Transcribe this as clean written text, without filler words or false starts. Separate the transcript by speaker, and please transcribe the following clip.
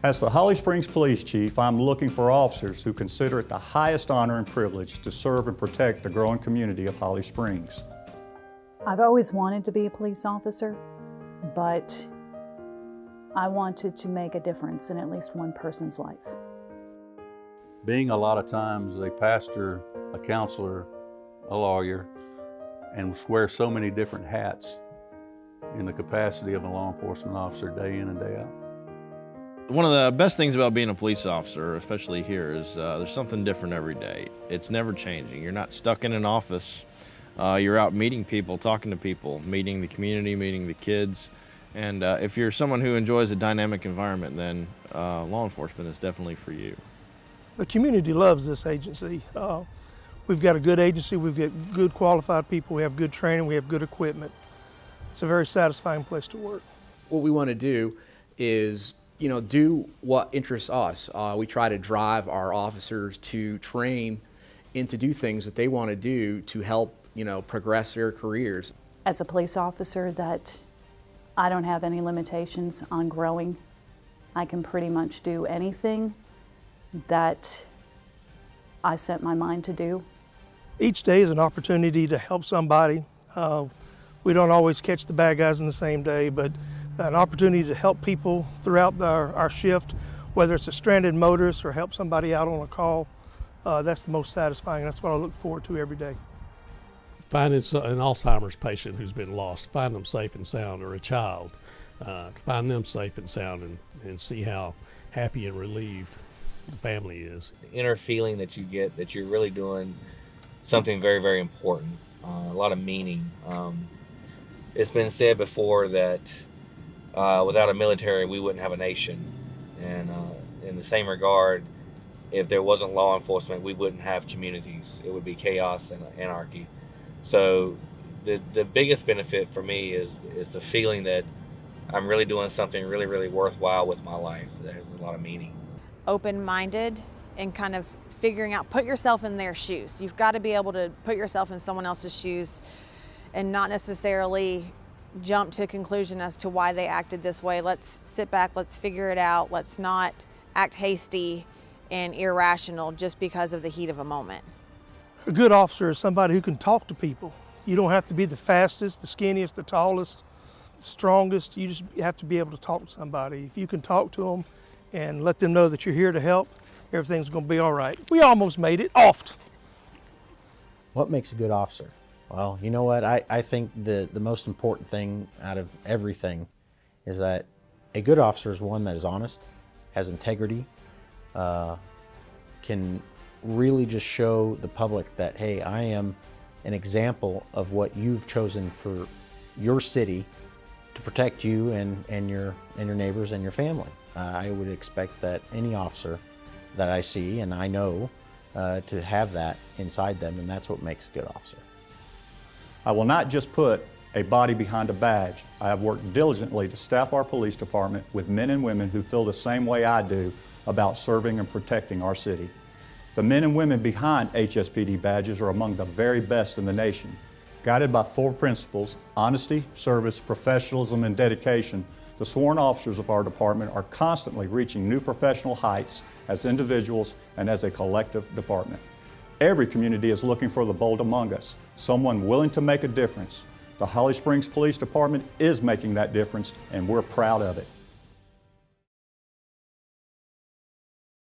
Speaker 1: As the Holly Springs Police Chief, I'm looking for officers who consider it the highest honor and privilege to serve and protect the growing community of Holly Springs.
Speaker 2: I've always wanted to be a police officer, but I wanted to make a difference in at least one person's life.
Speaker 3: Being a lot of times a pastor, a counselor, a lawyer, and wear so many different hats in the capacity of a law enforcement officer day in and day out.
Speaker 4: One of the best things about being a police officer, especially here, is there's something different every day. It's never changing. You're not stuck in an office. You're out meeting people, talking to people, meeting the community, meeting the kids. And if you're someone who enjoys a dynamic environment, then law enforcement is definitely for you.
Speaker 5: The community loves this agency. We've got a good agency, we've got good qualified people, we have good training, we have good equipment. It's a very satisfying place to work.
Speaker 6: What we want to do is do what interests us. We try to drive our officers to train and to do things that they want to do to help, progress their careers.
Speaker 2: As a police officer, that I don't have any limitations on growing. I can pretty much do anything that I set my mind to do.
Speaker 5: Each day is an opportunity to help somebody. We don't always catch the bad guys in the same day, but an opportunity to help people throughout our shift, whether it's a stranded motorist or help somebody out on a call, that's the most satisfying. That's what I look forward to every day.
Speaker 7: Finding an Alzheimer's patient who's been lost, find them safe and sound, or a child, find them safe and sound and see how happy and relieved the family is.
Speaker 8: The inner feeling that you get that you're really doing something very, very important, a lot of meaning. It's been said before that without a military, we wouldn't have a nation. And in the same regard, if there wasn't law enforcement, we wouldn't have communities. It would be chaos and anarchy. So the biggest benefit for me is the feeling that I'm really doing something really, really worthwhile with my life. There's a lot of meaning.
Speaker 9: Open-minded and kind of figuring out, put yourself in their shoes. You've got to be able to put yourself in someone else's shoes and not necessarily jump to a conclusion as to why they acted this way. Let's sit back, let's figure it out. Let's not act hasty and irrational just because of the heat of a moment.
Speaker 5: A good officer is somebody who can talk to people. You don't have to be the fastest, the skinniest, the tallest, the strongest. You just have to be able to talk to somebody. If you can talk to them and let them know that you're here to help, everything's going to be all right. We almost made it. Oft.
Speaker 10: What makes a good officer? Well, you know what? I think the most important thing out of everything is that a good officer is one that is honest, has integrity, can really just show the public that, hey, I am an example of what you've chosen for your city to protect you and your neighbors and your family. I would expect that any officer that I see and I know to have that inside them, and that's what makes a good officer.
Speaker 1: I will not just put a body behind a badge. I have worked diligently to staff our police department with men and women who feel the same way I do about serving and protecting our city. The men and women behind HSPD badges are among the very best in the nation. Guided by 4 principles: honesty, service, professionalism, and dedication, the sworn officers of our department are constantly reaching new professional heights as individuals and as a collective department. Every community is looking for the bold among us, someone willing to make a difference. The Holly Springs Police Department is making that difference, and we're proud of it.